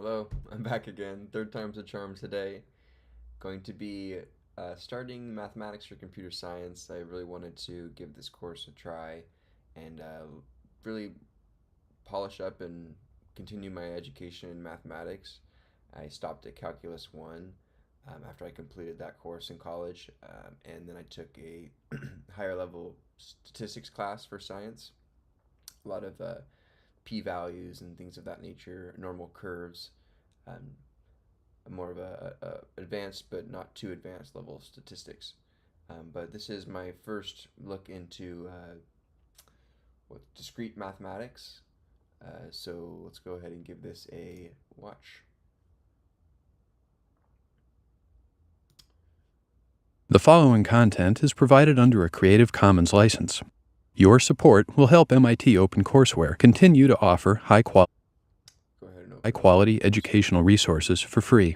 Hello, I'm back again. Third time's a charm today. Going to be starting mathematics for computer science. I really wanted to give this course a try and really polish up and continue my education in mathematics. I stopped at Calculus 1 after I completed that course in college, and then I took a higher level statistics class for science. A lot of p-values and things of that nature, normal curves, um, more of a advanced but not too advanced level of statistics. But this is my first look into what discrete mathematics. So let's go ahead and give this a watch. The following content is provided under a Creative Commons license. Your support will help MIT OpenCourseware continue to offer high-quality educational resources for free.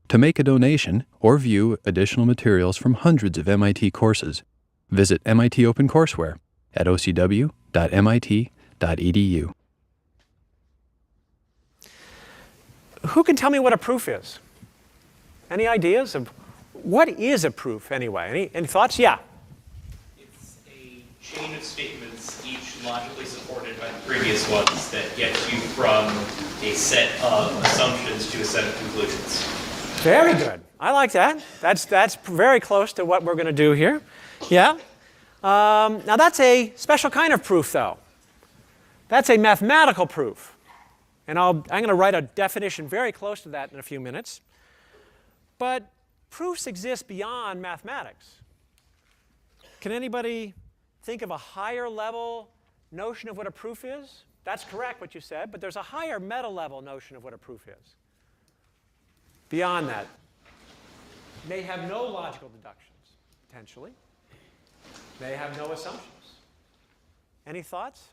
To make a donation or view additional materials from hundreds of MIT courses, visit MIT OpenCourseware at ocw.mit.edu. Who can tell me what a proof is? Any ideas of what is a proof anyway? Any thoughts? Yeah. It's a chain of statements, each logically supported by the previous ones, that gets you from a set of assumptions to a set of conclusions. Very good. I like that. That's very close to what we're going to do here. Yeah. Now that's a special kind of proof, though. That's a mathematical proof. And I'm going to write a definition very close to that in a few minutes. But proofs exist beyond mathematics. Can anybody think of a higher level notion of what a proof is? That's correct, what you said, but there's a higher meta level notion of what a proof is. Beyond that, they have no logical deductions, potentially. They have no assumptions. Any thoughts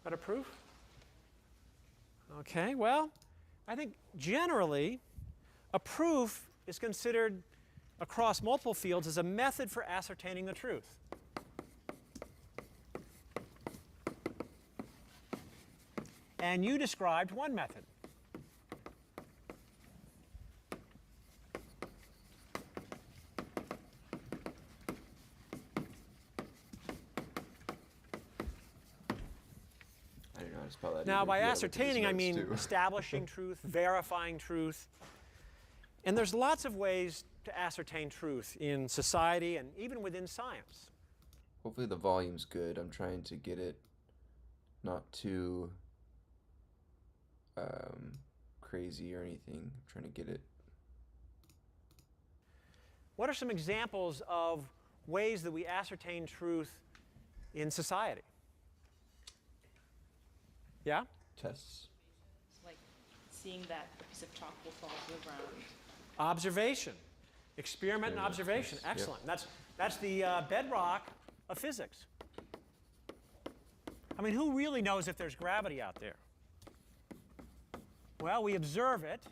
about a proof? Okay, well, I think generally a proof is considered across multiple fields as a method for ascertaining the truth. And you described one method. Now, by ascertaining, I mean establishing truth, verifying truth. And there's lots of ways to ascertain truth in society and even within science. Hopefully the volume's good. I'm trying to get it not too crazy or anything. I'm trying to get it. What are some examples of ways that we ascertain truth in society? Yeah? Tests. Like seeing that a piece of chalk will fall to the ground. Observation. Experiment and observation. Yes. Excellent. Yep. That's the bedrock of physics. I mean, who really knows if there's gravity out there? Well, we observe it,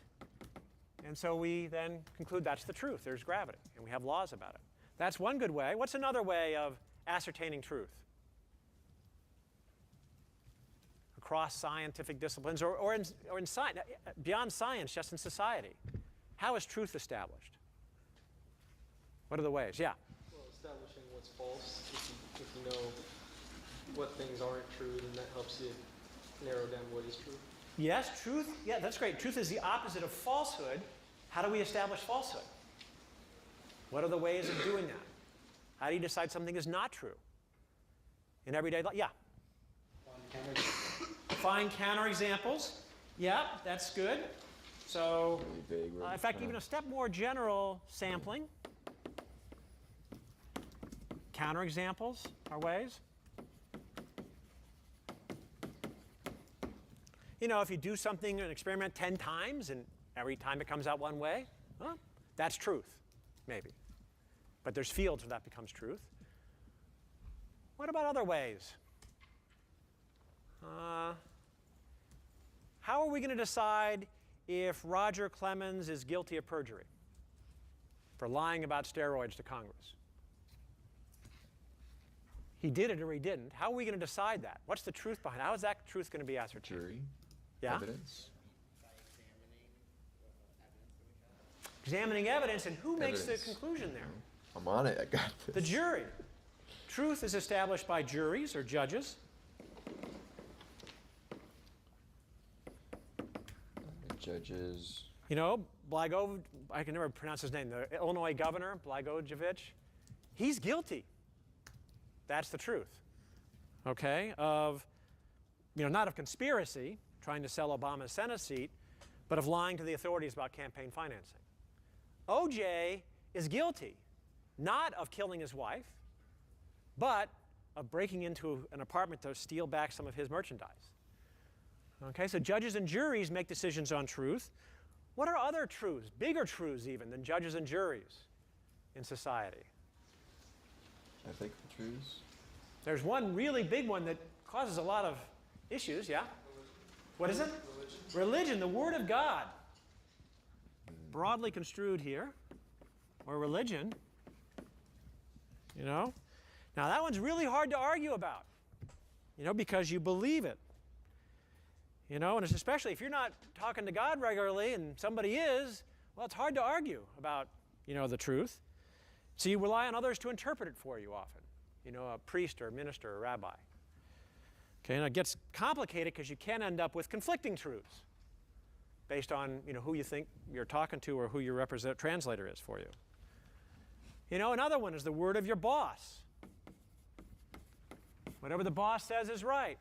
and so we then conclude that's the truth. There's gravity, and we have laws about it. That's one good way. What's another way of ascertaining truth? Across scientific disciplines, or in science, beyond science, just in society. How is truth established? What are the ways? Yeah? Well, establishing what's false. If you know what things aren't true, then that helps you narrow down what is true. Yes, truth. Yeah, that's great. Truth is the opposite of falsehood. How do we establish falsehood? What are the ways of doing that? How do you decide something is not true? In everyday life? Yeah? Find counterexamples. Yeah, that's good. So, in fact, even a step more general, sampling. Counterexamples are ways. You know, if you do something, an experiment 10 times, and every time it comes out one way, well, that's truth, maybe. But there's fields where that becomes truth. What about other ways? How are we going to decide if Roger Clemens is guilty of perjury for lying about steroids to Congress? He did it or he didn't. How are we going to decide that? What's the truth behind it? How is that truth going to be ascertained? Jury. Yeah? Evidence. examining evidence, and who makes the Evidence. conclusion there? I'm on it. I got this. The jury. Truth is established by juries or judges. Judges. You know, Blagojevich, I can never pronounce his name, the Illinois governor, Blagojevich, he's guilty. That's the truth. Okay? Of, not of conspiracy, trying to sell Obama's Senate seat, but of lying to the authorities about campaign financing. OJ is guilty, not of killing his wife, but of breaking into an apartment to steal back some of his merchandise. Okay, so judges and juries make decisions on truth. What are other truths, bigger truths even, than judges and juries in society? Ethical truths. There's one really big one that causes a lot of issues, yeah? What is it? Religion, the Word of God. Broadly construed here, or religion, Now that one's really hard to argue about, because you believe it. And it's especially if you're not talking to God regularly and somebody is, well, it's hard to argue about, the truth. So you rely on others to interpret it for you often, a priest or a minister or a rabbi. Okay, and it gets complicated because you can end up with conflicting truths based on, who you think you're talking to or who your translator is for you. Another one is the word of your boss. Whatever the boss says is right.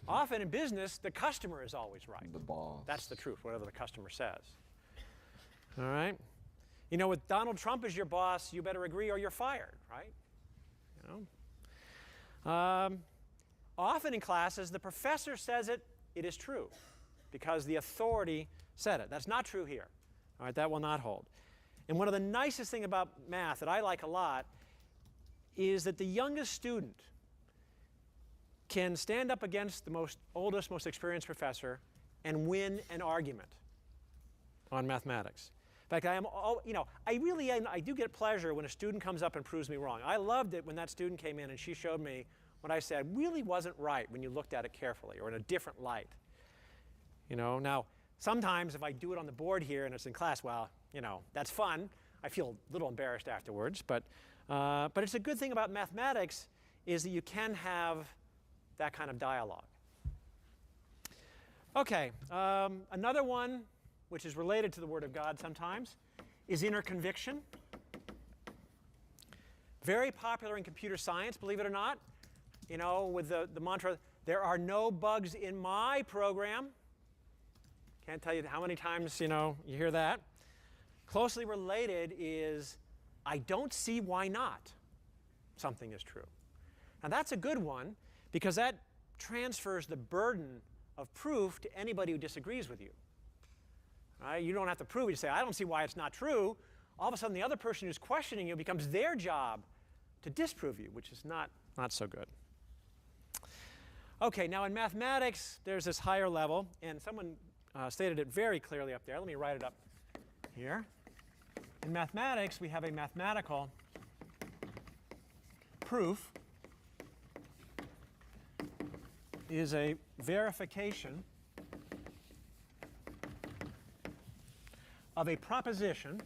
Often in business, the customer is always right. The boss. That's the truth, whatever the customer says. All right? With Donald Trump as your boss, you better agree or you're fired, right? Often in classes, the professor says it is true because the authority said it. That's not true here. All right, that will not hold. And one of the nicest things about math that I like a lot is that the youngest student can stand up against the oldest, most experienced professor and win an argument on mathematics. In fact, I do get pleasure when a student comes up and proves me wrong. I loved it when that student came in and she showed me what I said really wasn't right when you looked at it carefully or in a different light. Now, sometimes if I do it on the board here and it's in class, well, that's fun. I feel a little embarrassed afterwards, but it's a good thing about mathematics is that you can have that kind of dialogue. Okay, another one, which is related to the Word of God sometimes, is inner conviction. Very popular in computer science, believe it or not. With the mantra, there are no bugs in my program. Can't tell you how many times, you hear that. Closely related is, I don't see why not something is true. Now that's a good one because that transfers the burden of proof to anybody who disagrees with you. Right? You don't have to prove it. You say, I don't see why it's not true. All of a sudden, the other person who's questioning you becomes their job to disprove you, which is not so good. Okay, now in mathematics, there's this higher level, and someone stated it very clearly up there. Let me write it up here. In mathematics, we have a mathematical proof is a verification of a proposition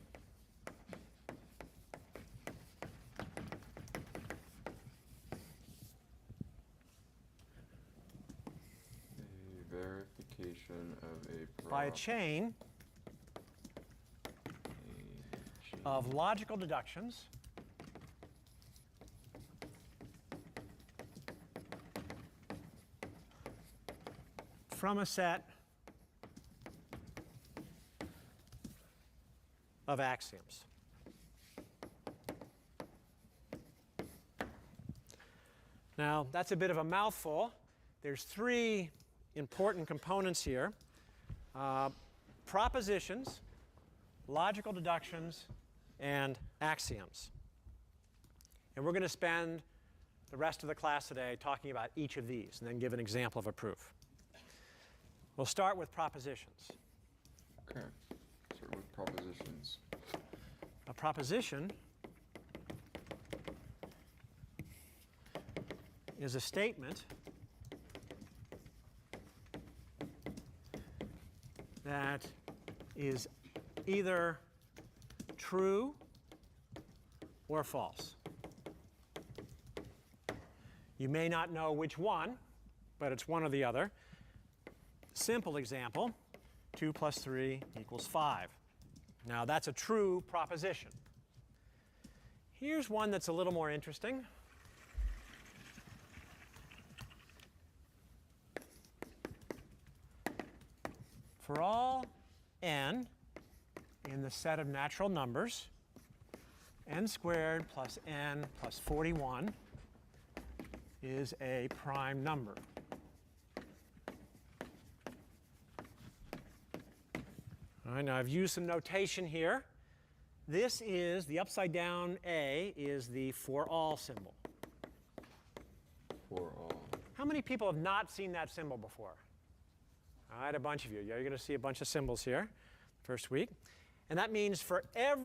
verification of a by a chain of logical deductions from a set of axioms. Now, that's a bit of a mouthful. There's three important components here. Propositions, logical deductions, and axioms. And we're going to spend the rest of the class today talking about each of these and then give an example of a proof. We'll start with propositions. Okay. Start with propositions. A proposition is a statement that is either true or false. You may not know which one, but it's one or the other. Simple example, 2 plus 3 equals 5. Now that's a true proposition. Here's one that's a little more interesting. For all n in the set of natural numbers, n squared plus n plus 41 is a prime number. All right, now I've used some notation here. This is, the upside down A is the for all symbol. For all. How many people have not seen that symbol before? All right, a bunch of you. Yeah, you're going to see a bunch of symbols here first week. And that means for every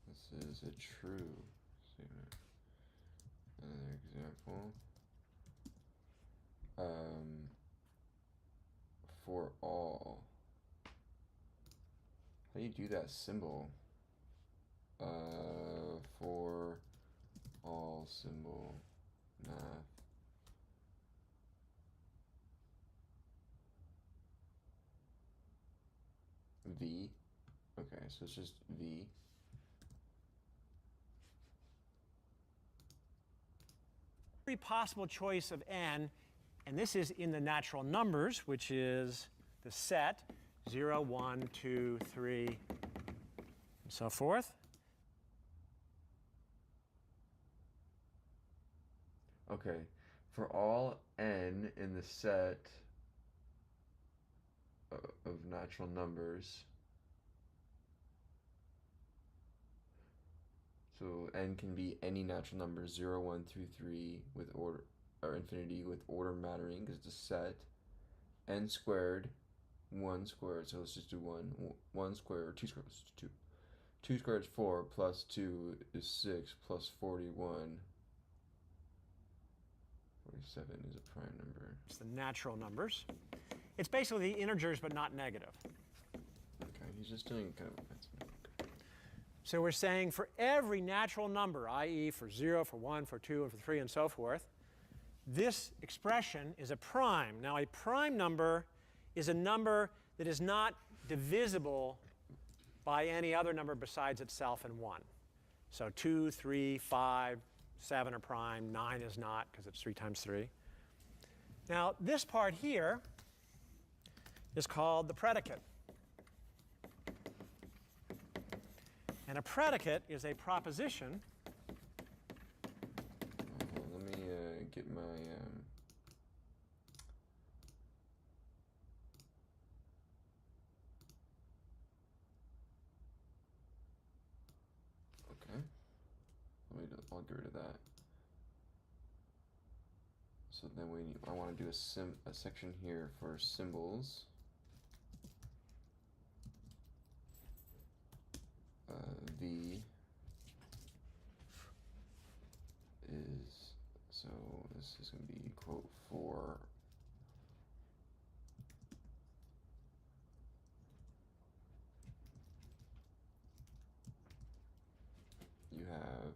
This is a true statement. Another example. For all. How do you do that symbol? For all symbol. Math. V. Okay, so it's just V. every possible choice of n, and this is in the natural numbers, which is the set 0, 1, 2, 3, and so forth. Okay, for all n in the set of natural numbers, so n can be any natural number 0, 1, 2, 3 with order, or infinity with order mattering because it's a set. N squared, 1 squared, so let's just do 1 squared, or 2 squared, let's do 2. 2 squared is 4, plus 2 is 6, plus 41. 47 is a prime number. It's the natural numbers. It's basically the integers, but not negative. Okay, he's just doing kind of a fancy. So we're saying for every natural number, i.e. for 0, for 1, for 2, and for 3, and so forth, this expression is a prime. Now, a prime number is a number that is not divisible by any other number besides itself and 1. So 2, 3, 5, 7 are prime, 9 is not because it's 3 times 3. Now, this part here is called the predicate. And a predicate is a proposition. Let me get my okay. I'll get rid of that. So then I want to do a section here for symbols. V is, so this is going to be quote for you have,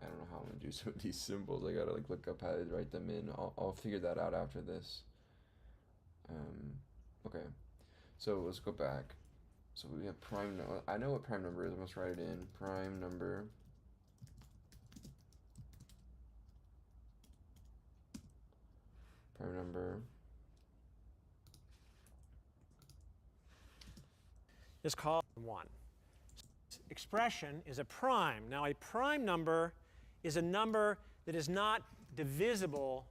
I don't know how I'm going to do some of these symbols. I got to look up how to write them in. I'll figure that out after this. Okay. So let's go back. So we have prime number. I know what prime number is. I must write it in. Prime number. Prime number is called 1. This expression is a prime. Now, a prime number is a number that is not divisible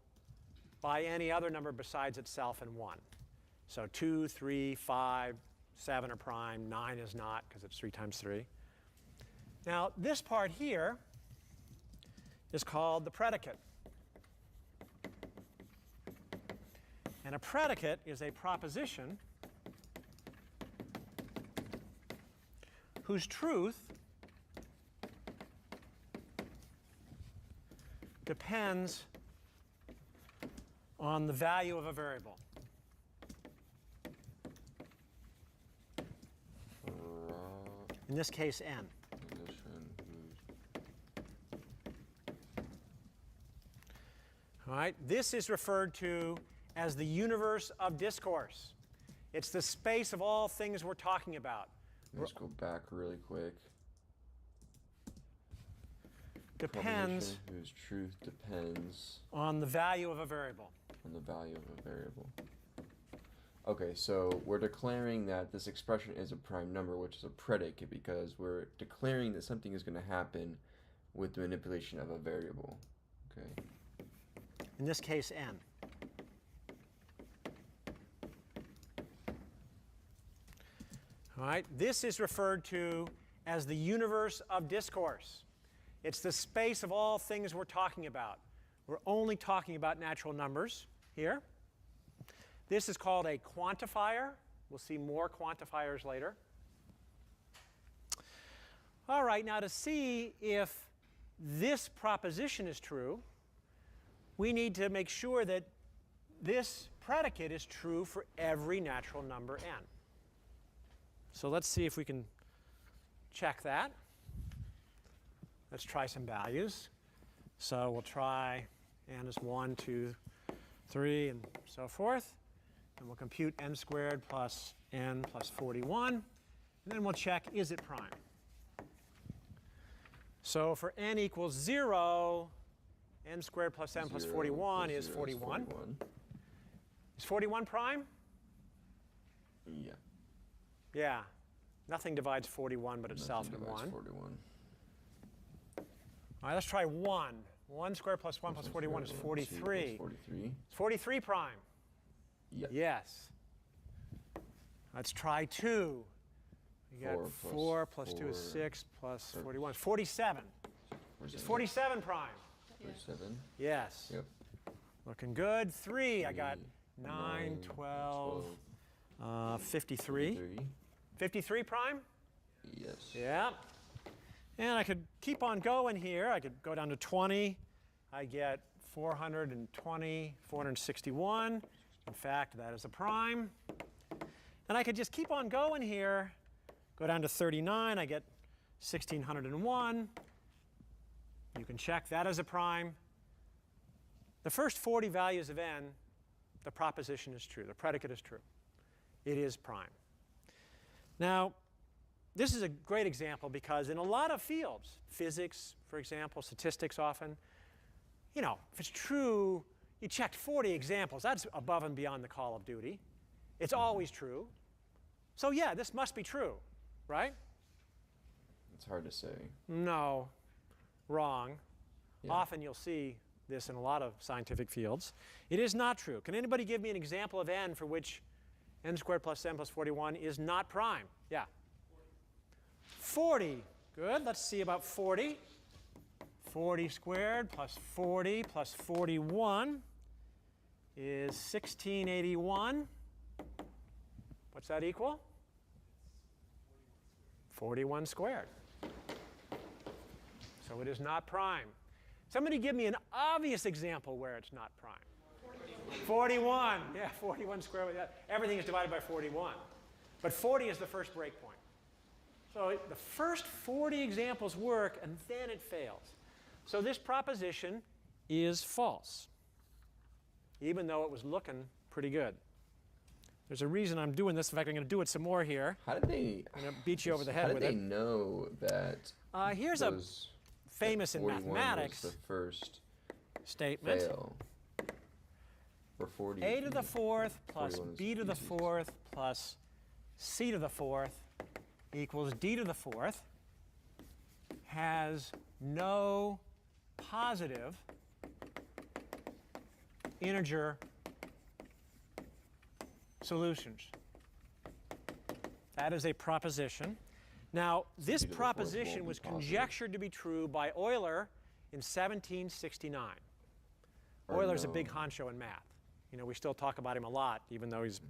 by any other number besides itself and 1. So 2, 3, 5, 7 are prime, 9 is not because it's 3 times 3. Now, this part here is called the predicate. And a predicate is a proposition whose truth depends on the value of a variable. In this case, n. All right, this is referred to as the universe of discourse. It's the space of all things we're talking about. Let's go back really quick. Depends Proposition whose truth depends on the value of a variable. on the value of a variable. Okay, so we're declaring that this expression is a prime number, which is a predicate, because we're declaring that something is going to happen with the manipulation of a variable. Okay. In this case, n. All right, this is referred to as the universe of discourse. It's the space of all things we're talking about. We're only talking about natural numbers here. This is called a quantifier. We'll see more quantifiers later. All right, now to see if this proposition is true, we need to make sure that this predicate is true for every natural number n. So let's see if we can check that. Let's try some values. So we'll try n is 1, 2, 3, and so forth. And we'll compute n squared plus n plus 41. And then we'll check, is it prime? So for n equals 0, n squared plus n plus 41 is 41. Is 41 prime? Yeah. Yeah. Nothing divides 41 but itself in 1. 41. All right, let's try 1. 1 squared plus 1 plus 41 is 43. 43. Is 43 prime? Yeah. Yes. Let's try 2. We got 4 plus 2 is 6 plus 41 is 47. Is 47 prime? 47. Yes. Yep. Looking good. 3, I got 9, 12, 53. 53 prime? Yes. Yeah. And I could keep on going here. I could go down to 20. I get 420, 461. In fact, that is a prime. And I could just keep on going here. Go down to 39. I get 1601. You can check that as a prime. The first 40 values of n, the proposition is true. The predicate is true. It is prime. Now, this is a great example because in a lot of fields, physics, for example, statistics often, you know, if it's true, you checked 40 examples. That's above and beyond the call of duty. It's always true. So yeah, this must be true, right? It's hard to say. No, wrong. Yeah. Often you'll see this in a lot of scientific fields. It is not true. Can anybody give me an example of n for which n squared plus n plus 41 is not prime? Yeah. 40. Good. Let's see about 40. 40 squared plus 40 plus 41 is 1681. What's that equal? 41 squared. So it is not prime. Somebody give me an obvious example where it's not prime. 41. Yeah, 41 squared. Everything is divided by 41. But 40 is the first breakpoint. So the first 40 examples work, and then it fails. So this proposition is false, even though it was looking pretty good. There's a reason I'm doing this. In fact, I'm going to do it some more here. How did they? I'm going to beat you over the head with it. How did they know that? Here's a famous in 41 mathematics was the first statement. fail. For 40. A to the fourth plus 41 is b to the easiest. fourth plus c to the fourth equals d to the fourth has no positive integer solutions. That is a proposition. Now, this d to the fourth proposition won't be was positive. conjectured to be true by Euler in 1769. Or Euler's a no. big honcho in math. You know, we still talk about him a lot, even though he's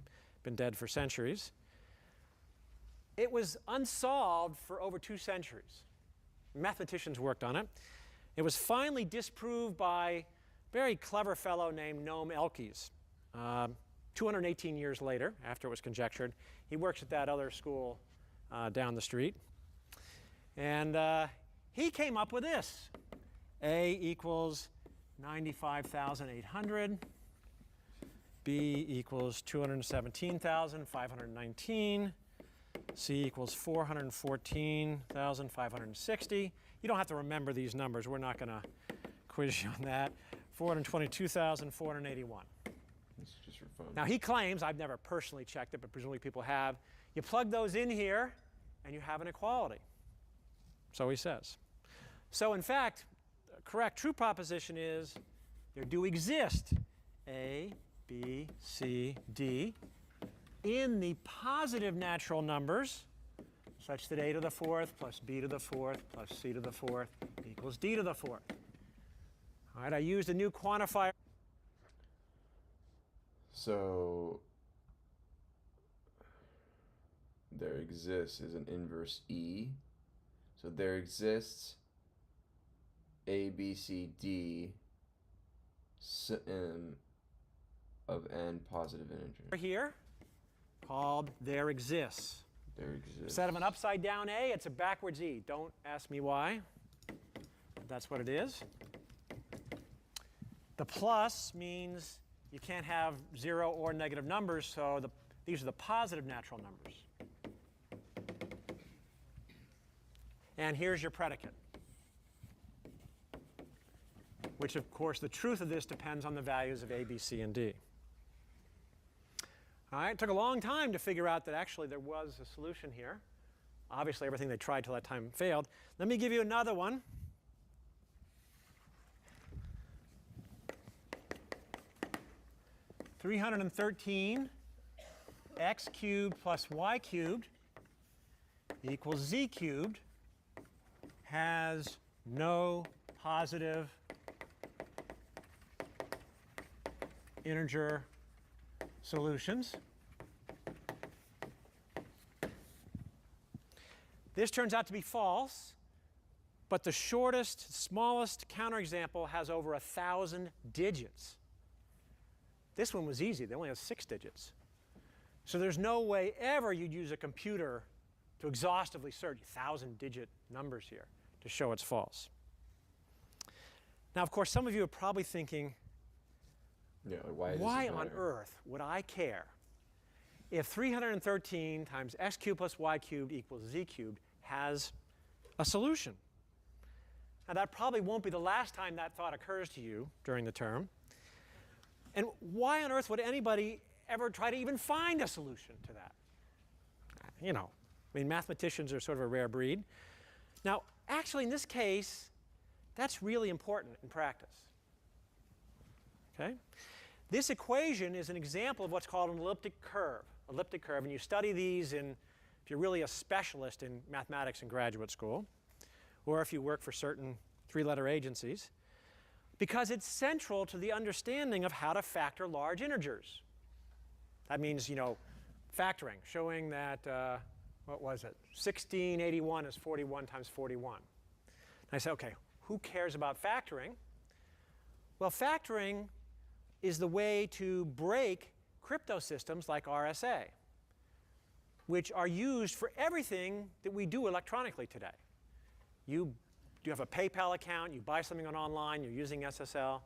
been dead for centuries. It was unsolved for over 2 centuries. Mathematicians worked on it. It was finally disproved by a very clever fellow named Noam Elkies 218 years later, after it was conjectured. He works at that other school down the street. And he came up with this. A equals 95,800. B equals 217,519. C equals 414,560. You don't have to remember these numbers. We're not going to quiz you on that. 422,481. This is just for fun. Now, he claims, I've never personally checked it, but presumably people have, you plug those in here, and you have an equality. So he says. So, in fact, the correct true proposition is there do exist A, B, C, D in the positive natural numbers, such that a to the fourth plus b to the fourth plus c to the fourth equals d to the fourth. All right, I used a new quantifier. So there exists is an inverse E. So there exists A, B, C, D of n positive integer. Here, called there exists. There exists. Instead of an upside down A, it's a backwards E. Don't ask me why. But that's what it is. The plus means you can't have 0 or negative numbers, so these are the positive natural numbers. And here's your predicate, which, of course, the truth of this depends on the values of A, B, C, and D. All right, it took a long time to figure out that actually there was a solution here. Obviously, everything they tried till that time failed. Let me give you another one. (313) x cubed plus y cubed equals z cubed has no positive integer solutions. This turns out to be false, but the shortest, smallest counterexample has over 1,000 digits. This one was easy. They only have 6 digits. So there's no way ever you'd use a computer to exhaustively search 1,000-digit numbers here to show it's false. Now, of course, some of you are probably thinking, Yeah, like why on earth would I care if 313 times x cubed plus y cubed equals z cubed has a solution? Now, that probably won't be the last time that thought occurs to you during the term. And why on earth would anybody ever try to even find a solution to that? You know, I mean, mathematicians are sort of a rare breed. Now, actually, in this case, that's really important in practice. Okay? This equation is an example of what's called an elliptic curve. Elliptic curve, and you study these if you're really a specialist in mathematics in graduate school, or if you work for certain 3-letter agencies, because it's central to the understanding of how to factor large integers. That means, you know, factoring, showing that, what was it? 1681 is 41 times 41. And I said, okay, who cares about factoring? Well, factoring is the way to break crypto systems like RSA, which are used for everything that we do electronically today. You have a PayPal account, you buy something online, you're using SSL.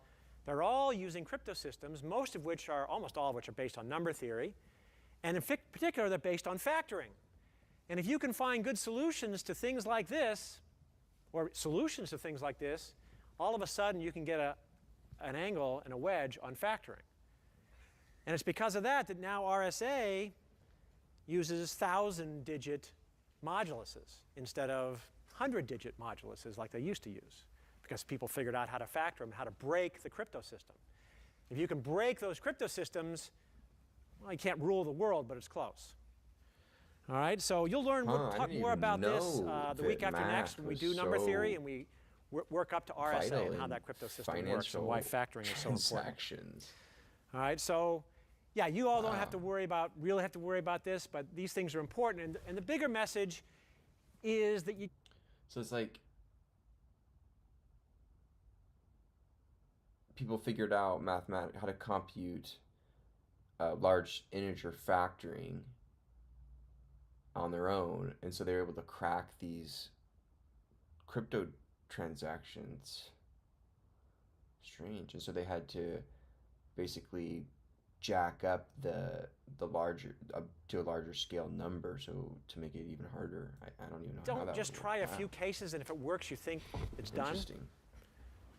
They're all using crypto systems, almost all of which are based on number theory. And in particular, they're based on factoring. And if you can find good solutions to things like this, or solutions to things like this, all of a sudden you can get an angle and a wedge on factoring. And it's because of that that now RSA uses 1,000-digit moduluses instead of 100-digit moduluses like they used to use, because people figured out how to factor them, how to break the crypto system. If you can break those crypto systems, well, you can't rule the world, but it's close. All right, so you'll learn talk more about this the week after next when we do number theory and we work up to RSA and how that crypto system works and why factoring is so important. All right, so yeah, you all don't have to worry about this, but these things are important. And the bigger message is that you. So it's like people figured out how to compute large integer factoring on their own, and so they were able to crack these crypto transactions. Strange. And so they had to basically jack up the larger to a larger scale number, so to make it even harder. I don't even know how Don't that just would try work. a few cases, and if it works, you think it's done. Interesting.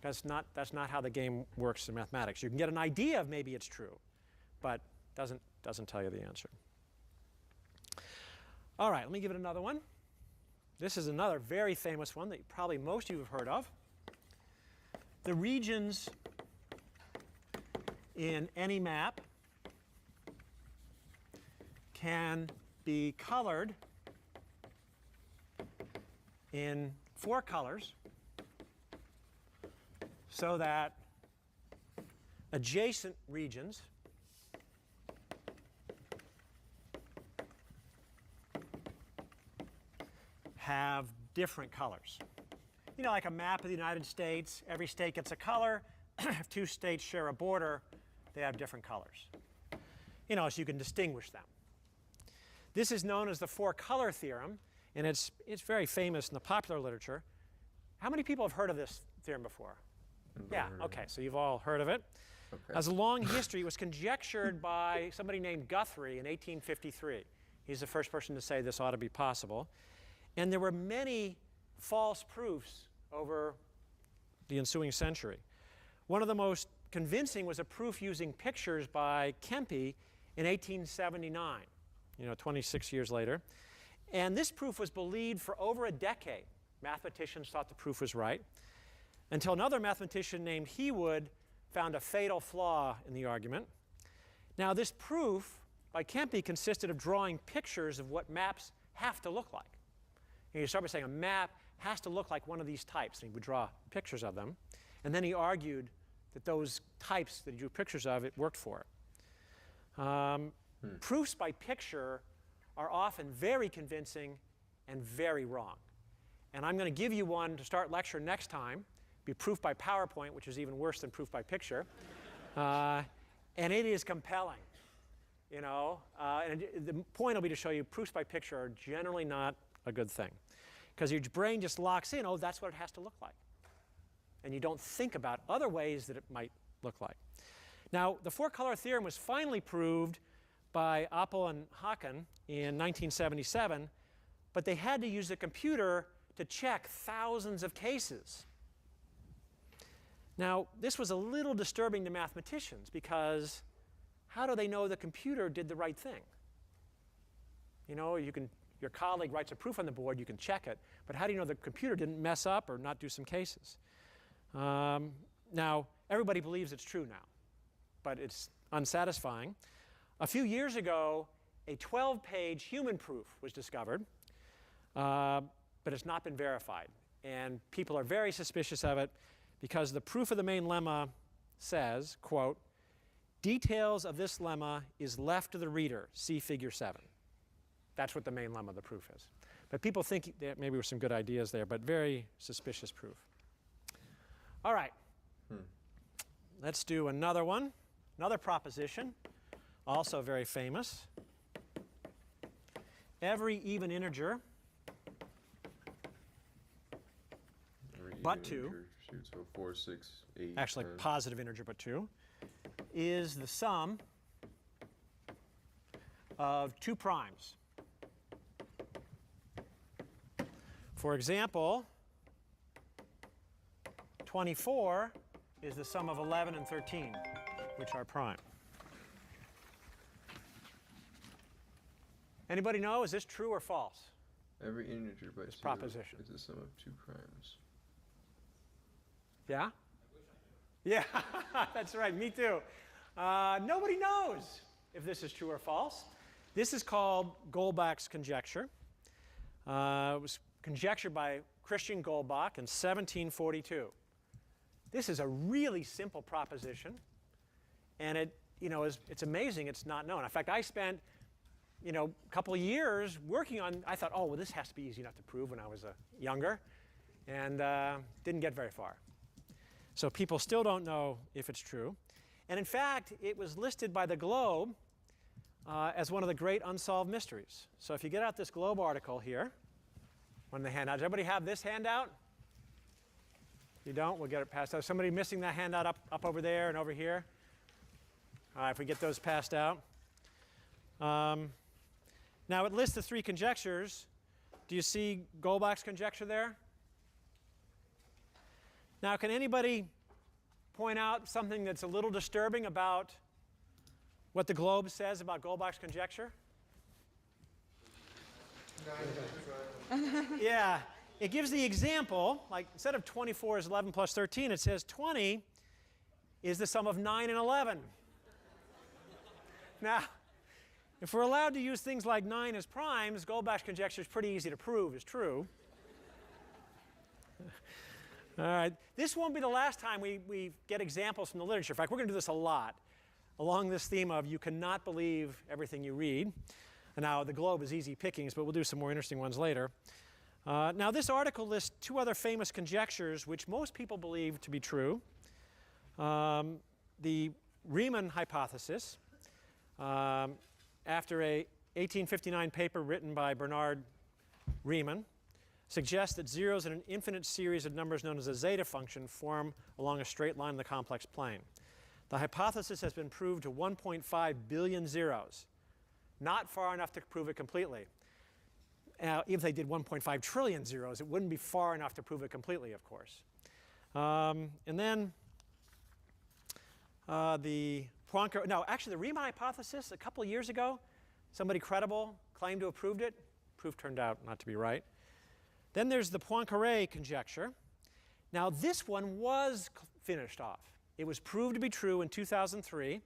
That's not how the game works in mathematics. You can get an idea of maybe it's true, but doesn't tell you the answer. All right, let me give it another one. This is another very famous one that probably most of you have heard of. The regions in any map can be colored in 4 colors so that adjacent regions have different colors. You know, like a map of the United States, every state gets a color. If 2 states share a border, they have different colors. You know, so you can distinguish them. This is known as the 4-color theorem, and it's very famous in the popular literature. How many people have heard of this theorem before? Yeah, okay, so you've all heard of it. Okay. Has a long history. It was conjectured by somebody named Guthrie in 1853. He's the first person to say this ought to be possible. And there were many false proofs over the ensuing century. One of the most convincing was a proof using pictures by Kempe in 1879, 26 years later. And this proof was believed for over a decade. Mathematicians thought the proof was right, until another mathematician named Heawood found a fatal flaw in the argument. Now, this proof by Kempe consisted of drawing pictures of what maps have to look like. And you start by saying a map has to look like one of these types, and he would draw pictures of them. And then he argued that those types that he drew pictures of, it worked for it. Proofs by picture are often very convincing and very wrong. And I'm going to give you one to start lecture next time. Be proof by PowerPoint, which is even worse than proof by picture. And it is compelling. And the point will be to show you proofs by picture are generally not a good thing, because your brain just locks in, oh, that's what it has to look like. And you don't think about other ways that it might look like. Now, the 4-color theorem was finally proved by Appel and Haken in 1977, but they had to use a computer to check thousands of cases. Now, this was a little disturbing to mathematicians, because how do they know the computer did the right thing? Your colleague writes a proof on the board, you can check it, but how do you know the computer didn't mess up or not do some cases? Now, everybody believes it's true now, but it's unsatisfying. A few years ago, a 12-page human proof was discovered, but it's not been verified. And people are very suspicious of it, because the proof of the main lemma says, quote, "Details of this lemma is left to the reader, see figure 7. That's what the main lemma of the proof is. But people think that maybe there were some good ideas there, but very suspicious proof. All right. Let's do another one, another proposition, also very famous. Every even integer but 2, so 4, 6, 8. actually 10. Positive integer but 2, is the sum of 2 primes. For example, 24 is the sum of 11 and 13, which are prime. Anybody know, is this true or false? Every integer by 2 proposition. is the sum of 2 primes. Yeah? Yeah, that's right, me too. Nobody knows if this is true or false. This is called Goldbach's conjecture. It was conjectured by Christian Goldbach in 1742. This is a really simple proposition, and it's amazing it's not known. In fact, I spent a couple of years working on, I thought, oh, well, this has to be easy enough to prove when I was younger, and didn't get very far. So people still don't know if it's true. And in fact, it was listed by the Globe as one of the great unsolved mysteries. So if you get out this Globe article here, one of the handouts. Does everybody have this handout? If you don't, we'll get it passed out. Somebody missing that handout up over there and over here? All right, if we get those passed out. Now it lists the three conjectures. Do you see Goldbach's conjecture there? Now, can anybody point out something that's a little disturbing about what the Globe says about Goldbach's conjecture? Yeah, it gives the example, like instead of 24 is 11 plus 13, it says 20 is the sum of 9 and 11. Now, if we're allowed to use things like 9 as primes, Goldbach's conjecture is pretty easy to prove is true. All right, this won't be the last time we get examples from the literature. In fact, we're going to do this a lot along this theme of you cannot believe everything you read. And now the Globe is easy pickings, but we'll do some more interesting ones later. Now this article lists two other famous conjectures which most people believe to be true. The Riemann hypothesis, after a 1859 paper written by Bernard Riemann, suggests that zeros in an infinite series of numbers known as a zeta function form along a straight line in the complex plane. The hypothesis has been proved to 1.5 billion zeros. Not far enough to prove it completely. Now, if they did 1.5 trillion zeros, it wouldn't be far enough to prove it completely, of course. And then the Poincare, no, actually the Riemann hypothesis a couple of years ago, somebody credible claimed to have proved it. Proof turned out not to be right. Then there's the Poincare conjecture. Now this one was finished off. It was proved to be true in 2003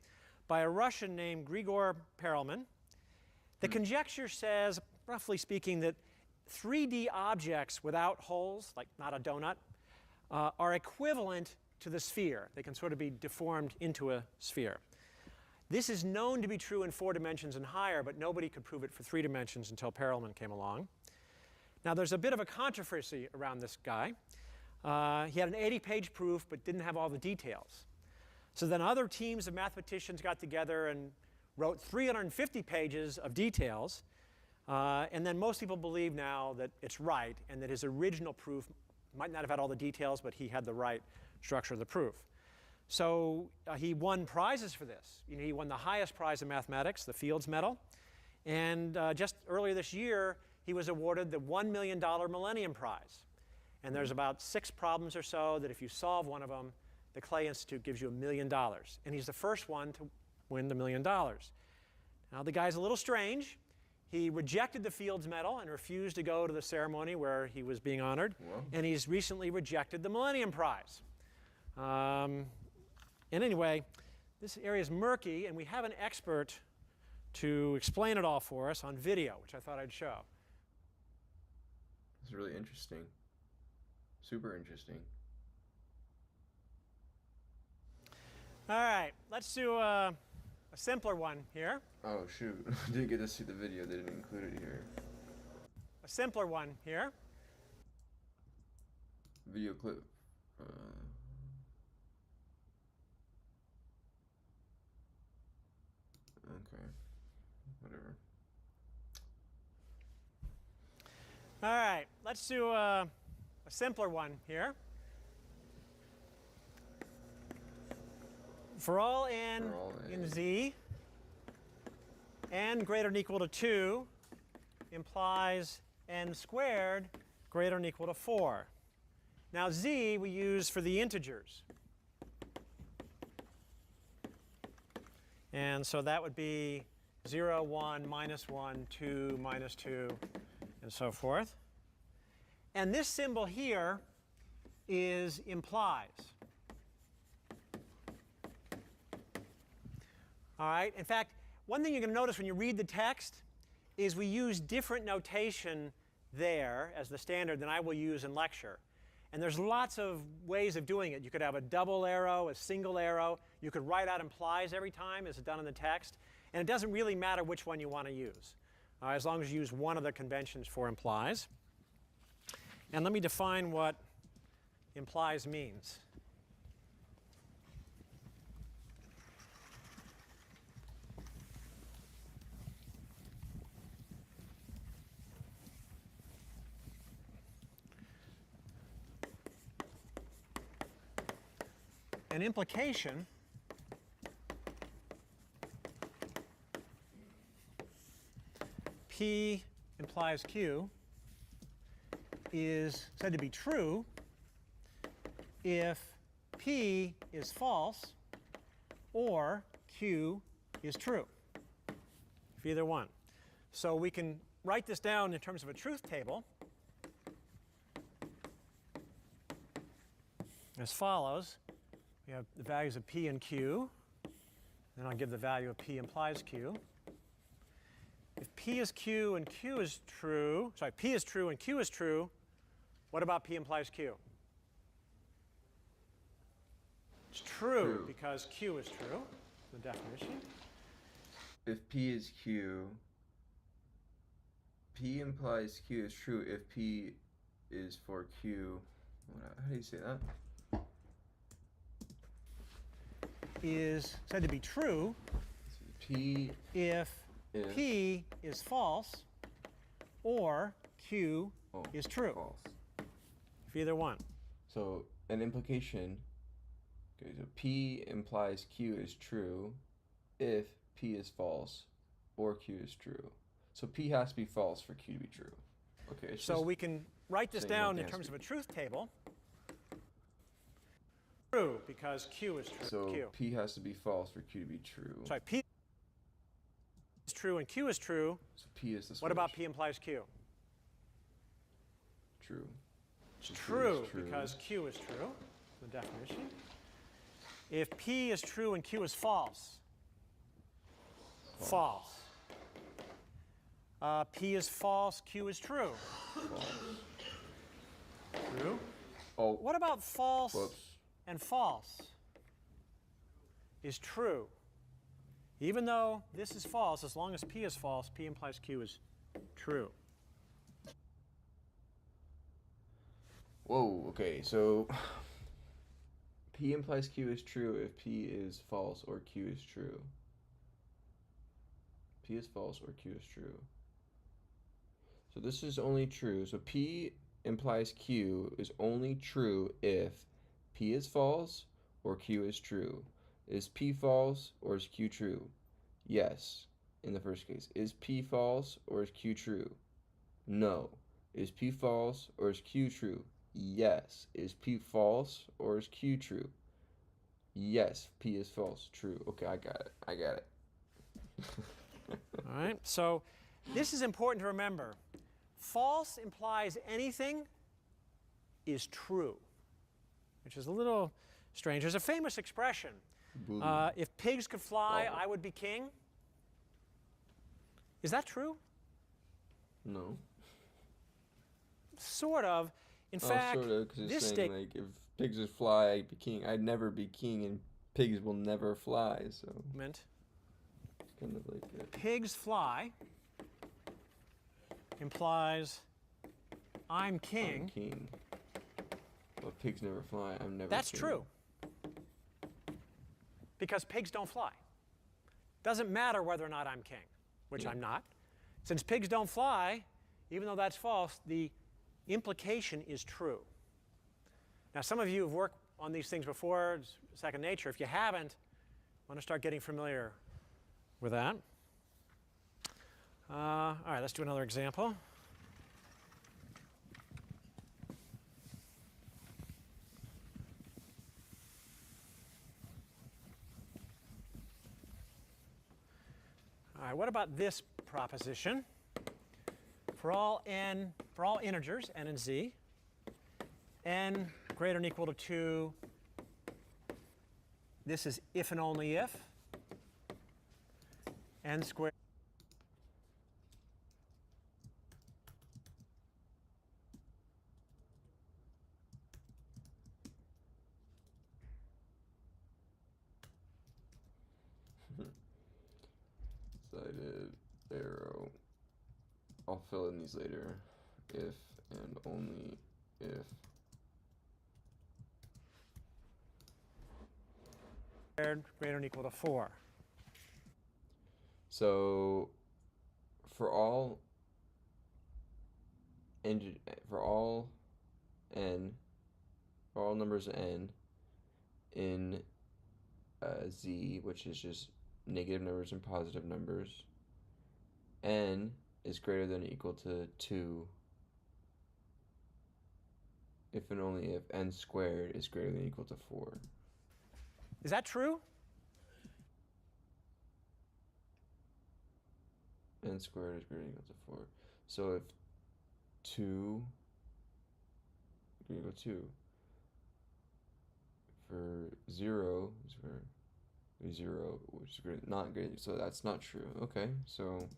by a Russian named Grigor Perelman. The conjecture says, roughly speaking, that 3D objects without holes, like not a donut, are equivalent to the sphere. They can sort of be deformed into a sphere. This is known to be true in 4 dimensions and higher, but nobody could prove it for 3 dimensions until Perelman came along. Now, there's a bit of a controversy around this guy. He had an 80-page proof, but didn't have all the details. So then other teams of mathematicians got together and wrote 350 pages of details. And then most people believe now that it's right and that his original proof might not have had all the details, but he had the right structure of the proof. So he won prizes for this. You know, he won the highest prize in mathematics, the Fields Medal. And just earlier this year, he was awarded the $1 million Millennium Prize. And there's about 6 problems or so that if you solve one of them, the Clay Institute gives you $1 million. And he's the first one to win the $1 million. Now, the guy's a little strange. He rejected the Fields Medal and refused to go to the ceremony where he was being honored. Whoa. And he's recently rejected the Millennium Prize. And anyway, this area is murky, and we have an expert to explain it all for us on video, which I thought I'd show. It's really interesting. Super interesting. All right, let's do a simpler one here. Oh, shoot. I didn't get to see the video. They didn't include it here. A simpler one here. Video clip. Okay. Whatever. All right, let's do a simpler one here. For all n in Z, n greater than or equal to 2 implies n squared greater than or equal to 4. Now Z we use for the integers. And so that would be 0, 1, minus 1, 2, minus 2, and so forth. And this symbol here is implies. All right. In fact, one thing you're going to notice when you read the text is we use different notation there as the standard than I will use in lecture. And there's lots of ways of doing it. You could have a double arrow, a single arrow. You could write out implies every time as done in the text. And it doesn't really matter which one you want to use, as long as you use one of the conventions for implies. And let me define what implies means. an implication P implies Q is said to be true if P is false or Q is true, if either one. So we can write this down in terms of a truth table as follows. We have the values of P and Q. Then I'll give the value of P implies Q. If P is Q and Q is true, sorry, P is true and Q is true, what about P implies Q? It's true, because Q is true, the definition. If P is Q, P implies Q is true if P is for Q. How do you say that? Is said to be true P if P is false or Q is true, false. if either one. So an implication. Okay, so P implies Q is true if P is false or Q is true. So P has to be false for Q to be true. Okay. So we can write this down in terms of a truth table. True, because Q is true. So Q. P has to be false for Q to be true. Sorry, P is true and Q is true. So P is the switch. What about P implies Q? True. It's So true, Q is because Q is true, the definition. If P is true and Q is false, false. P is false, Q is true. False. True. Oh. What about false Whoops. and false? Is true. Even though this is false, as long as P is false, P implies Q is true. Whoa, okay, so P implies Q is true if P is false or Q is true. P is false or Q is true. So this is only true. So P implies Q is only true if P is false or Q is true. Is P false or is Q true? Yes, in the first case. Is P false or is Q true? No. Is P false or is Q true? Yes. Is P false or is Q true? Yes, P is false. True. Okay, I got it. I got it. All right, so this is important to remember. False implies anything is true, which is a little strange. There's a famous expression. If pigs could fly, I would be king. Is that true? No. Sort of. In fact, sort of, because this it's saying, like, if pigs would fly, I'd be king. I'd never be king, and pigs will never fly, so statement, it's kind of like a... pigs fly implies I'm king. I'm king. Well, pigs never fly. I'm never That's king. true. Because pigs don't fly. Doesn't matter whether or not I'm king, which I'm not. Since pigs don't fly, even though that's false, the implication is true. Now, some of you have worked on these things before, it's second nature. If you haven't, I want to start getting familiar with that. All right, let's do another example. All right, what about this proposition? For all integers, n and z, n greater than or equal to 2, this is if and only if, n squared. Cited arrow. I'll fill in these later. If and only if. Greater than or equal to 4. So for all numbers n, in z, which is just negative numbers and positive numbers, n is greater than or equal to 2 if and only if n squared is greater than or equal to 4. Is that true? N squared is greater than or equal to 4. So if 2 is greater than or equal to 2, for 0 is where 0, which is greater, not greater, so that's not true. Okay, so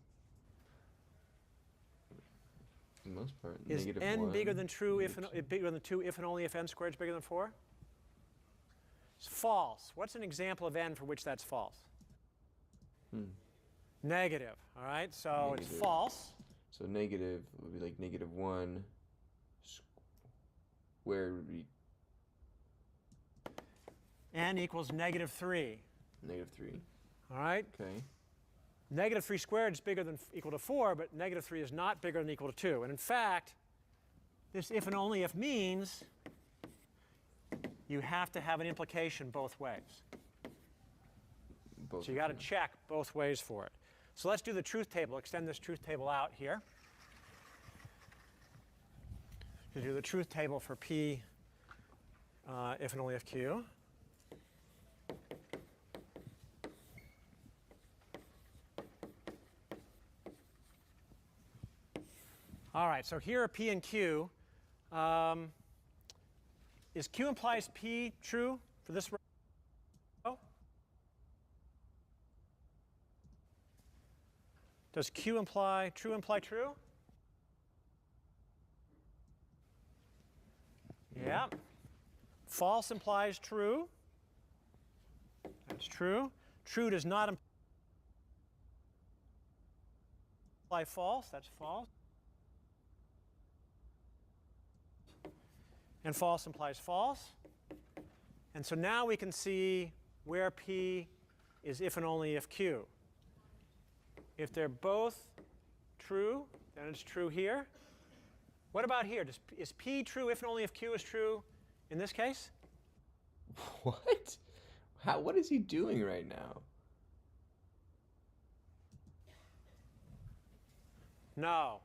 for the most part, Is negative n 1, bigger than true if negative bigger than 2 if and only if n squared is bigger than 4? It's false. What's an example of n for which that's false? Negative. All right, so it's Negative. false. So negative would be like negative 1 squared would be N equals negative 3. negative 3. All right? Okay. Negative 3 squared is bigger than equal to 4, but negative 3 is not bigger than equal to 2. And in fact, this if and only if means you have to have an implication both ways. Both So you got to check both ways for it. So let's do the truth table. Extend this truth table out here. You do the truth table for P if and only if Q. All right, so here are P and Q. Is Q implies P true for this row? Does Q imply true? Yeah. False implies true. That's true. True does not imply false. That's false. And false implies false. And so now we can see where P is if and only if Q. If they're both true, then it's true here. What about here? Is P true if and only if Q is true in this case? What? What is he doing right now? No,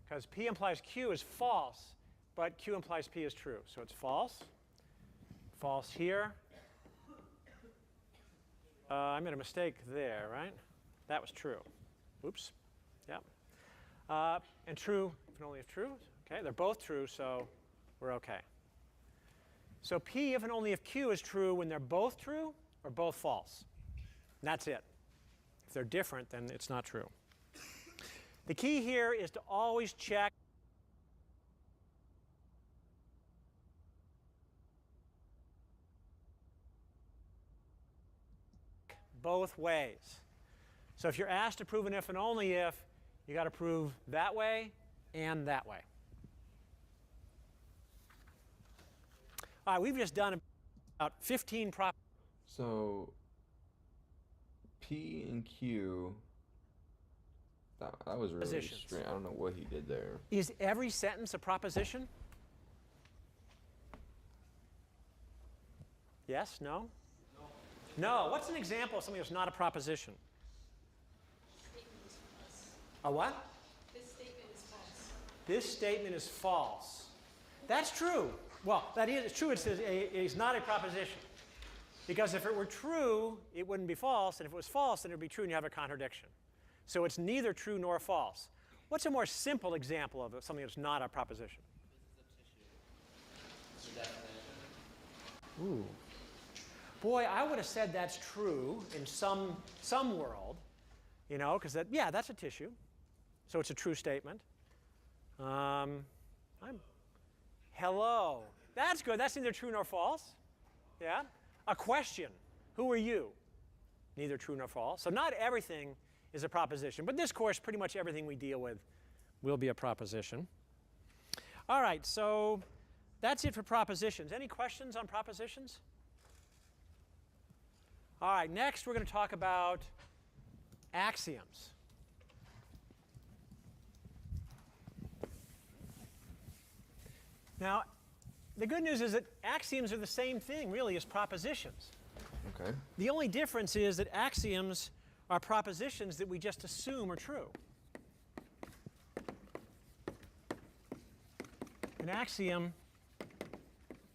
because P implies Q is false, but Q implies P is true. So it's false. False here. I made a mistake there, right? That was true. Oops. Yeah. And true if and only if true. Okay, they're both true, so we're okay. So P if and only if Q is true when they're both true or both false. And that's it. If they're different, then it's not true. The key here is to always check both ways. So if you're asked to prove an if and only if, you got to prove that way and that way. All right, we've just done about 15 properties. So P and Q, that was really Positions. strange. I don't know what he did there. Is every sentence a proposition? Yes? No? No. What's an example of something that's not a proposition? A what? This statement is false. This statement is false. That's true. Well, that is true. It is not a proposition. Because if it were true, it wouldn't be false. And if it was false, then it would be true and you have a contradiction. So it's neither true nor false. What's a more simple example of something that's not a proposition? This is a tissue. It's a definition. Ooh. Boy, I would have said that's true in some world, you know, because yeah, that's a tissue. So it's a true statement. Hello. That's good. That's neither true nor false. Yeah. A question. Who are you? Neither true nor false. So not everything is a proposition. But this course, pretty much everything we deal with will be a proposition. All right. So that's it for propositions. Any questions on propositions? All right. Next, we're going to talk about axioms. Now, the good news is that axioms are the same thing, really, as propositions. Okay. The only difference is that axioms are propositions that we just assume are true. An axiom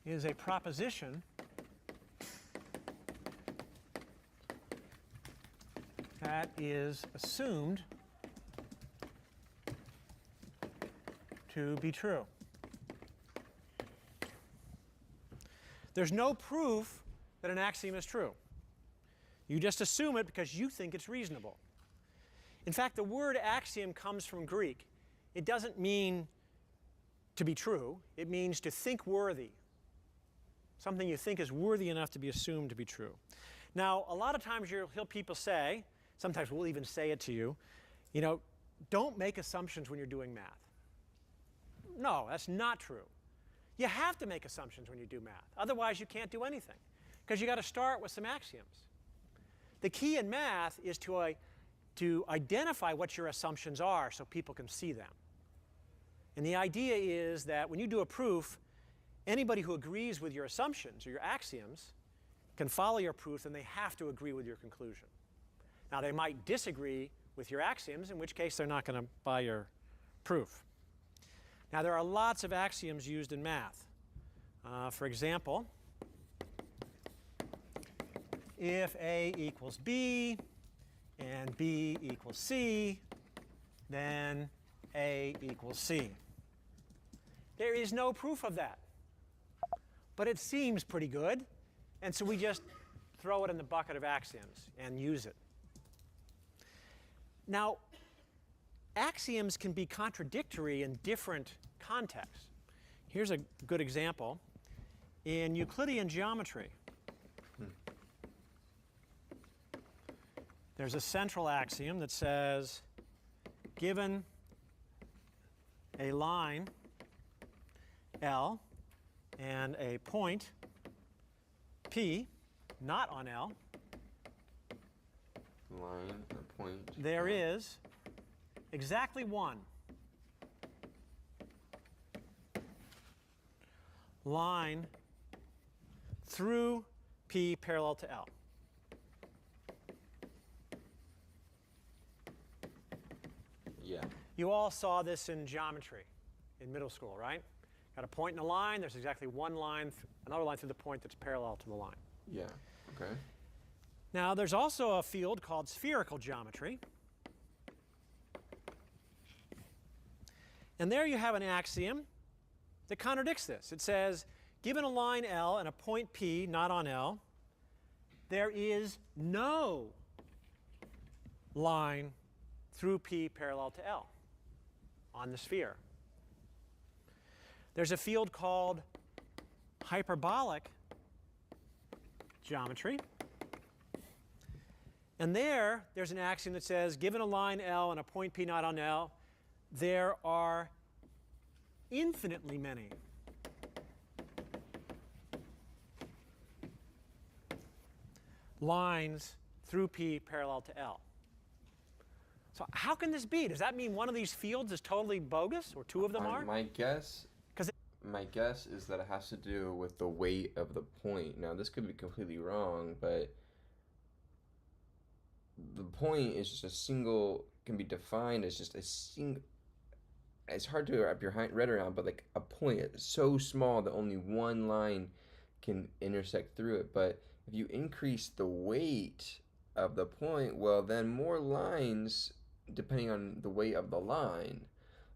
is a proposition that is assumed to be true. There's no proof that an axiom is true. You just assume it because you think it's reasonable. In fact, the word axiom comes from Greek. It doesn't mean to be true. It means to think worthy. Something you think is worthy enough to be assumed to be true. Now, a lot of times you'll hear people say, sometimes we'll even say it to you, don't make assumptions when you're doing math. No, that's not true. You have to make assumptions when you do math. Otherwise, you can't do anything, because you got to start with some axioms. The key in math is to identify what your assumptions are so people can see them. And the idea is that when you do a proof, anybody who agrees with your assumptions or your axioms can follow your proof, and they have to agree with your conclusion. Now, they might disagree with your axioms, in which case they're not going to buy your proof. Now, there are lots of axioms used in math. For example, if A equals B and B equals C, then A equals C. There is no proof of that. But it seems pretty good, and so we just throw it in the bucket of axioms and use it. Now, axioms can be contradictory in different contexts. Here's a good example. In Euclidean geometry, there's a central axiom that says, given a line L and a point P not on L, Line, a point. there is exactly one line through P parallel to L. Yeah. You all saw this in geometry in middle school, right? Got a point and a line. There's exactly one line, another line through the point that's parallel to the line. Yeah. Okay. Now, there's also a field called spherical geometry. And there you have an axiom that contradicts this. It says, given a line L and a point P not on L, there is no line through P parallel to L on the sphere. There's a field called hyperbolic geometry. And there's an axiom that says, given a line L and a point P not on L, there are infinitely many lines through P parallel to L. So how can this be? Does that mean one of these fields is totally bogus, or two of them are? My guess 'Cause my guess is that it has to do with the weight of the point. Now, this could be completely wrong, but the point is just a single, can be defined as just a single. It's hard to wrap your head around, but like a point is so small that only one line can intersect through it. But if you increase the weight of the point, well, then more lines, depending on the weight of the line.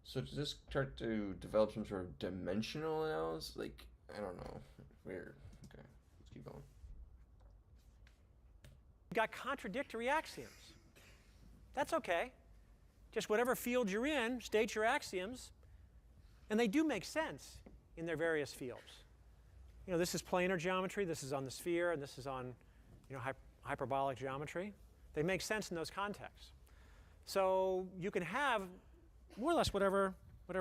So to just start to develop some sort of dimensional analysis, like, I don't know, weird. Okay, let's keep going. You've got contradictory axioms. That's okay. Just whatever field you're in, state your axioms, and they do make sense in their various fields. This is planar geometry, this is on the sphere, and this is on hyperbolic geometry. They make sense in those contexts. So you can have more or less whatever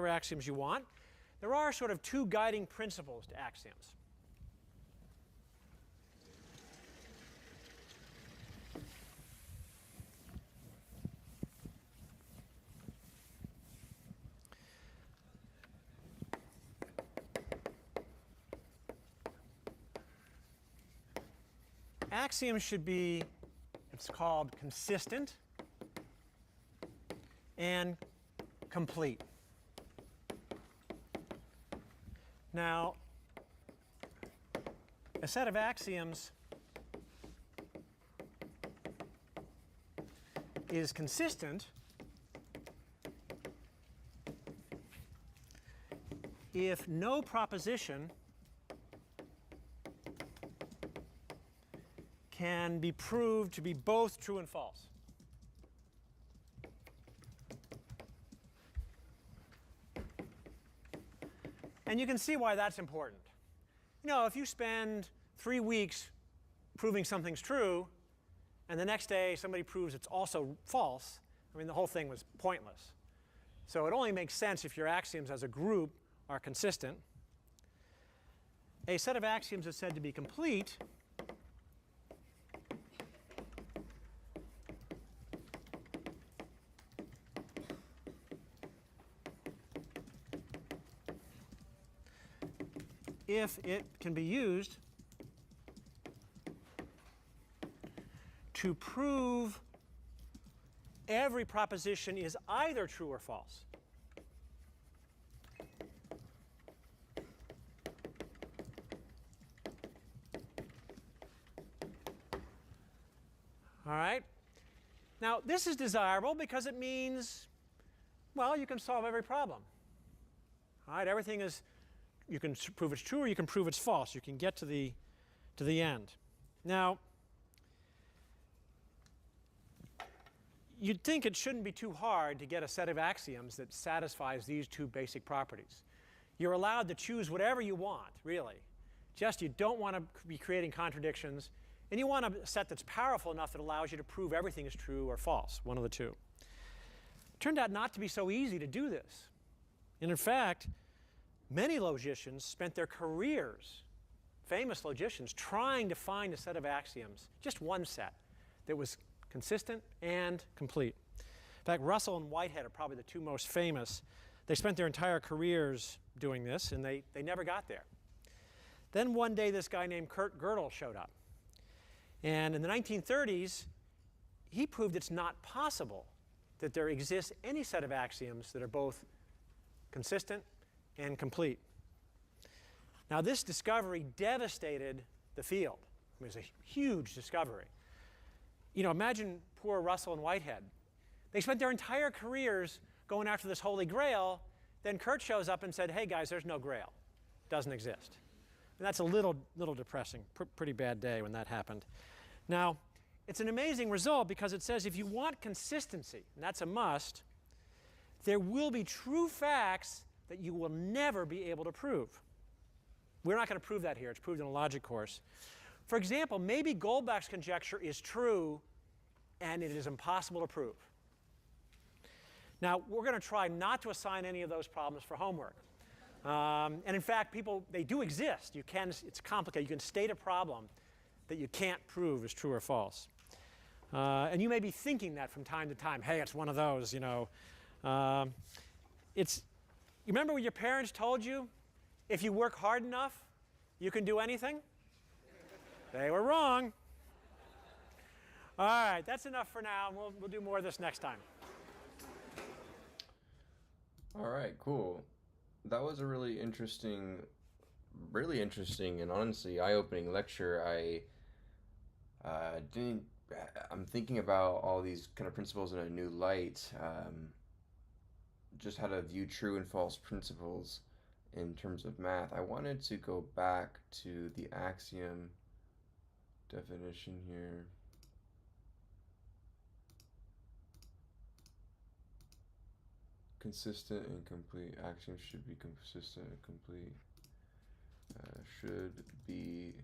axioms you want. There are sort of two guiding principles to axioms. axioms should be, it's called consistent and complete. Now, a set of axioms is consistent if no proposition can be proved to be both true and false. And you can see why that's important. You know, if you spend 3 weeks proving something's true, and the next day somebody proves it's also false, I mean, the whole thing was pointless. So it only makes sense if your axioms as a group are consistent. A set of axioms is said to be complete if it can be used to prove every proposition is either true or false. All right? Now, this is desirable because it means, well, you can solve every problem. All right? Everything is, you can prove it's true or you can prove it's false. You can get to the end. Now, you'd think it shouldn't be too hard to get a set of axioms that satisfies these two basic properties. You're allowed to choose whatever you want, really. Just you don't want to be creating contradictions, and you want a set that's powerful enough that allows you to prove everything is true or false, one of the two. It turned out not to be so easy to do this. And in fact, many logicians spent their careers, famous logicians, trying to find a set of axioms, just one set, that was consistent and complete. In fact, Russell and Whitehead are probably the two most famous. They spent their entire careers doing this, and they never got there. Then one day, this guy named Kurt Gödel showed up. And in the 1930s, he proved it's not possible that there exists any set of axioms that are both consistent and complete. Now, this discovery devastated the field. It was a huge discovery. You know, imagine poor Russell and Whitehead. They spent their entire careers going after this holy grail. Then Kurt shows up and said, hey, guys, there's no grail. It doesn't exist. And that's a little depressing. Pretty bad day when that happened. Now, it's an amazing result because it says if you want consistency, and that's a must, there will be true facts that you will never be able to prove. We're not going to prove that here. It's proved in a logic course. For example, maybe Goldbach's conjecture is true and it is impossible to prove. Now, we're going to try not to assign any of those problems for homework. And in fact, they do exist. It's complicated. You can state a problem that you can't prove is true or false. And you may be thinking that from time to time. Hey, it's one of those, you know. You remember when your parents told you, if you work hard enough, you can do anything? They were wrong. All right, that's enough for now. We'll do more of this next time. All right, cool. That was a really interesting and honestly eye-opening lecture. I'm thinking about all these kind of principles in a new light. Just how to view true and false principles in terms of math. I wanted to go back to the axiom definition here. Consistent and complete. Axioms should be consistent and complete. Should be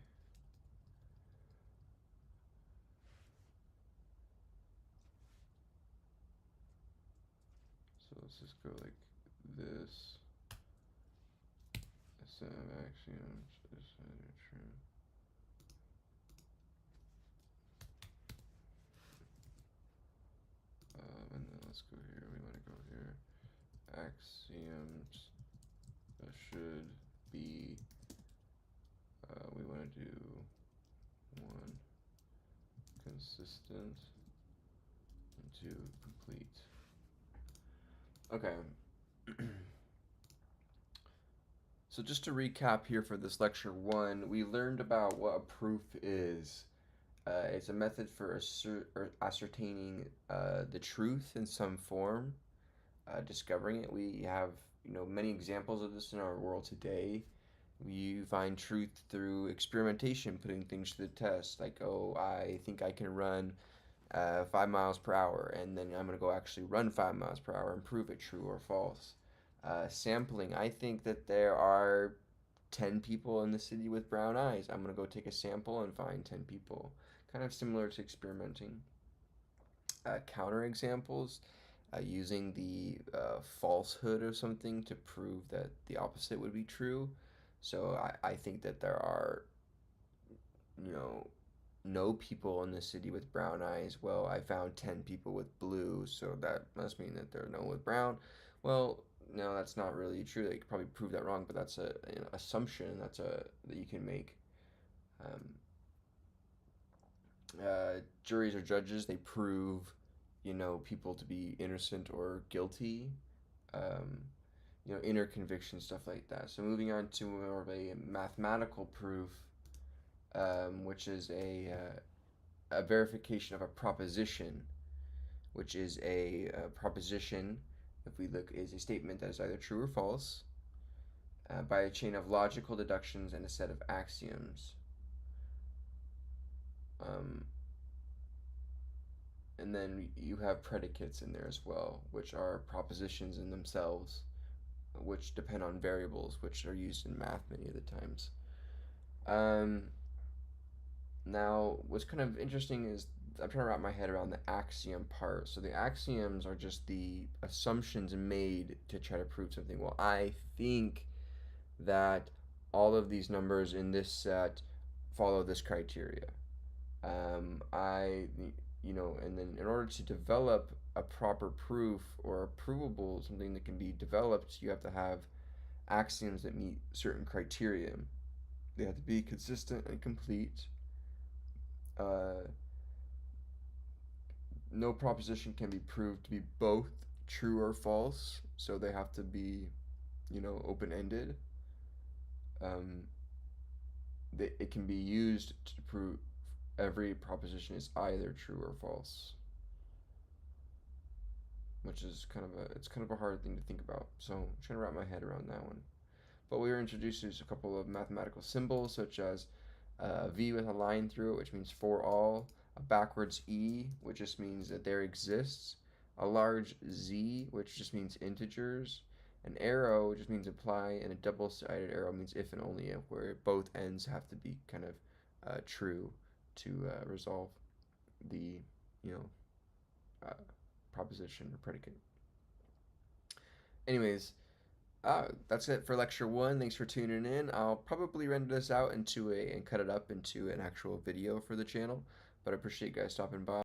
so let's just go like this. A set of axioms is either true. And then let's go here. We want to go here. Axioms should be. We want to do 1, consistent to complete. Okay. So just to recap here for this lecture 1, we learned about what a proof is. It's a method for ascertaining the truth in some form, discovering it. We have many examples of this in our world today. We find truth through experimentation, putting things to the test. Like, oh, I think I can run 5 miles per hour, and then I'm going to go actually run 5 miles per hour and prove it true or false. Sampling, I think that there are 10 people in the city with brown eyes. I'm going to go take a sample and find 10 people. Kind of similar to experimenting. Counter examples, using the falsehood of something to prove that the opposite would be true. So I think that there are, no people in the city with brown eyes. Well, I found 10 people with blue, so that must mean that there are no one with brown. Well, no, that's not really true. They could probably prove that wrong, but that's a assumption that you can make. Juries or judges, they prove, people to be innocent or guilty. Inner conviction, stuff like that. So moving on to more of a mathematical proof, which is a verification of a proposition, which is a proposition, if we look, is a statement that is either true or false by a chain of logical deductions and a set of axioms. And then you have predicates in there as well, which are propositions in themselves, which depend on variables, which are used in math many of the times. Now, what's kind of interesting is I'm trying to wrap my head around the axiom part. So the axioms are just the assumptions made to try to prove something. Well, I think that all of these numbers in this set follow this criteria. And then in order to develop a proper proof or a provable, something that can be developed, you have to have axioms that meet certain criteria. They have to be consistent and complete. No proposition can be proved to be both true or false, so they have to be, open-ended. It can be used to prove every proposition is either true or false, which is kind of a hard thing to think about. So I'm trying to wrap my head around that one. But we were introduced to a couple of mathematical symbols, such as a V with a line through it, which means for all, a backwards E, which just means that there exists, a large Z, which just means integers, an arrow, which just means apply, and a double-sided arrow means if and only if, where both ends have to be kind of true to resolve the proposition or predicate. Anyways, that's it for lecture 1. Thanks for tuning in. I'll probably render this out and cut it up into an actual video for the channel, but I appreciate you guys stopping by.